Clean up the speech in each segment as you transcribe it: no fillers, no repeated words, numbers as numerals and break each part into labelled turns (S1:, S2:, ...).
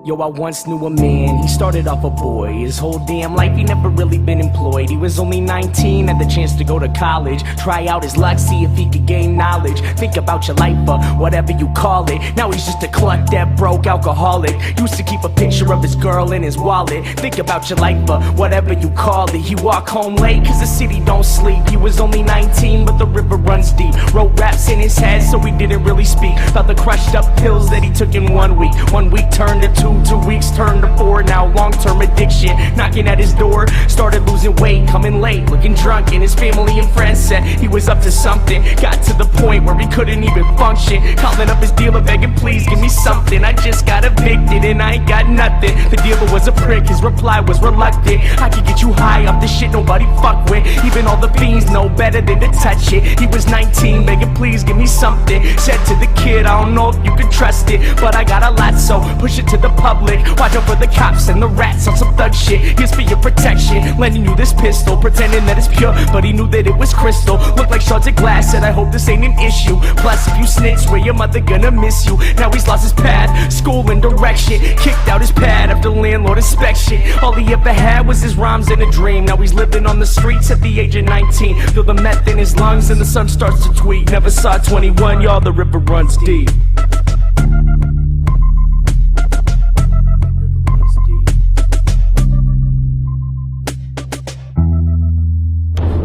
S1: Yo, I once knew a man, he started off a boy. His whole damn life he never really been employed. He was only 19, had the chance to go to college, try out his luck, see if he could gain knowledge. Think about your life, whatever you call it. Now he's just a cluck that broke alcoholic. Used to keep a picture of his girl in his wallet. Think about your life, whatever you call it. He walked home late cause the city don't sleep. He was only 19 but the river runs deep. Wrote raps in his head so he didn't really speak about the crushed up pills that he took in 1 week. 1 week turned to 2, 2 weeks turned to 4. Now long-term addiction knocking at his door. Started losing weight, coming late, looking drunk, and his family and friends said he was up to something. Got to the point where he couldn't even function, calling up his dealer begging, please give me something. I just got evicted and I ain't got nothing. The dealer was a prick, his reply was reluctant. I could get you high off the shit nobody fuck with. Even all the fiends know better than to touch it. He was 19 begging, please give me something. Said to the kid, I don't know if you can trust it, but I got a lot, so push it to the public. Watch out for the cops and the rats on some thug shit. Here's for your protection, lending you this pistol, pretending that it's pure, but he knew that it was crystal. Looked like shards of glass, said I hope this ain't an issue. Plus if you snitch, swear your mother gonna miss you. Now he's lost his path, school and direction, kicked out his pad after landlord inspection. All he ever had was his rhymes and a dream. Now he's living on the streets at the age of 19. Feel the meth in his lungs and the sun starts to tweet. Never saw 21, y'all, the river runs deep.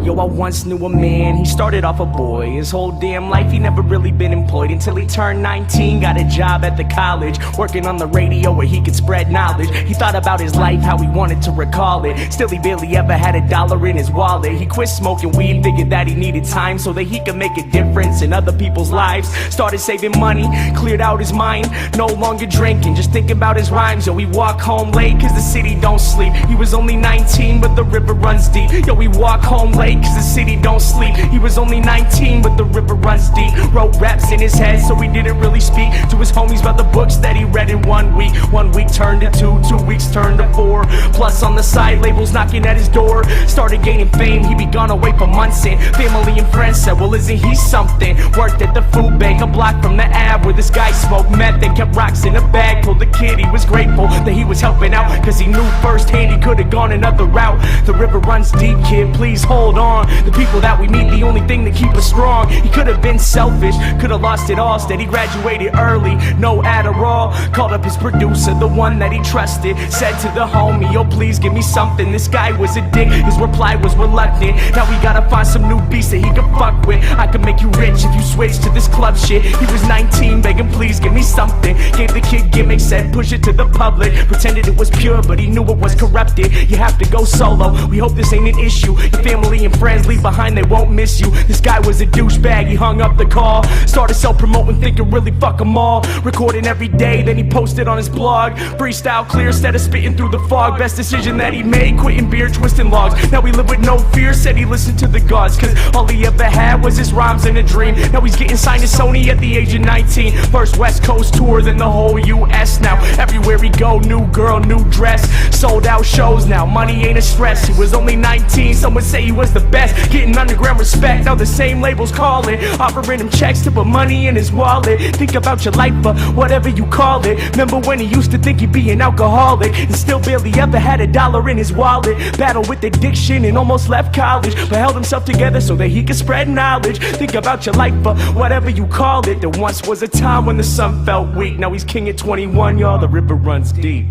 S1: Yo, I once knew a man, he started off a boy. His whole damn life he never really been employed until he turned 19, got a job at the college, working on the radio where he could spread knowledge. He thought about his life, how he wanted to recall it. Still he barely ever had $1 in his wallet. He quit smoking weed, figured that he needed time so that he could make a difference in other people's lives. Started saving money, cleared out his mind, no longer drinking, just thinking about his rhymes. Yo, he walked home late cause the city don't sleep. He was only 19 but the river runs deep. Yo, he walked home late cause the city don't sleep. He was only 19 but the river runs deep. Wrote raps in his head so he didn't really speak to his homies about the books that he read in 1 week. 1 week turned to 2, 2 weeks turned to 4. Plus on the side labels knocking at his door. Started gaining fame, he be gone away for months, and family and friends said, well isn't he something? Worked at the food bank a block from the Ave where this guy smoked meth and kept rocks in a bag. Told the kid he was grateful that he was helping out cause he knew firsthand he could have gone another route. The river runs deep, kid, please hold on. The people that we meet, the only thing that keep us strong. He could have been selfish, could have lost it all. Instead he graduated early, no Adderall. Called up his producer, the one that he trusted. Said to the homie, yo please give me something. This guy was a dick, his reply was reluctant. Now we gotta find some new beats that he can fuck with. I can make you rich if you switch to this club shit. He was 19 begging please give me something. Gave the kid gimmicks, said push it to the public. Pretended it was pure but he knew it was corrupted. You have to go solo, we hope this ain't an issue. Your family and friends leave behind, they won't miss you. This guy was a douchebag, he hung up the call. Started self-promoting, thinking really fuck them all. Recording every day, then he posted on his blog. Freestyle clear, instead of spitting through the fog. Best decision that he made, quitting beer, twisting logs. Now he live with no fear, said he listened to the gods, cause all he ever had was his rhymes and a dream. Now he's getting signed to Sony at the age of 19. First West Coast tour, then the whole US. Now everywhere he go, new girl, new dress. Sold out shows now, money ain't a stress. He was only 19, some would say he was the best. Getting underground respect, now the same labels calling, offering him checks to put money in his wallet. Think about your life, whatever you call it. Remember when he used to think he'd be an alcoholic and still barely ever had $1 in his wallet. Battled with addiction and almost left college, but held himself together so that he could spread knowledge. Think about your life, whatever you call it. There once was a time when the sun felt weak. Now he's king at 21, y'all, the river runs deep.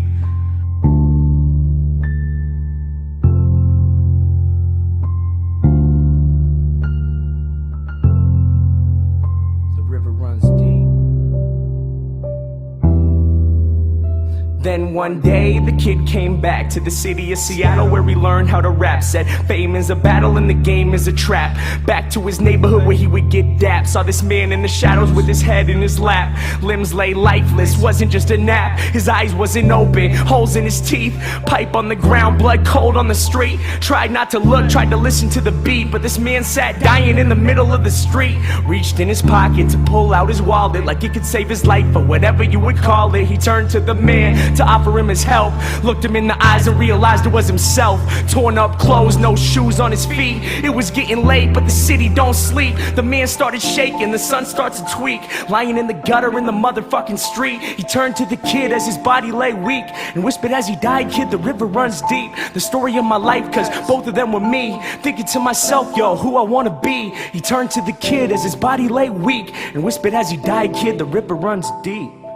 S1: Then one day the kid came back to the city of Seattle where he learned how to rap. Said fame is a battle and the game is a trap. Back to his neighborhood where he would get dapped. Saw this man in the shadows with his head in his lap. Limbs lay lifeless, wasn't just a nap. His eyes wasn't open, holes in his teeth. Pipe on the ground, blood cold on the street. Tried not to look, tried to listen to the beat, but this man sat dying in the middle of the street. Reached in his pocket to pull out his wallet like it could save his life or whatever you would call it. He turned to the man, to offer him his help. Looked him in the eyes and realized it was himself. Torn up clothes, no shoes on his feet. It was getting late, but the city don't sleep. The man started shaking, the sun starts to tweak. Lying in the gutter in the motherfucking street, he turned to the kid as his body lay weak and whispered as he died, "Kid, the river runs deep." The story of my life, cause both of them were me. Thinking to myself, yo, who I wanna be. He turned to the kid as his body lay weak and whispered as he died, "Kid, the river runs deep."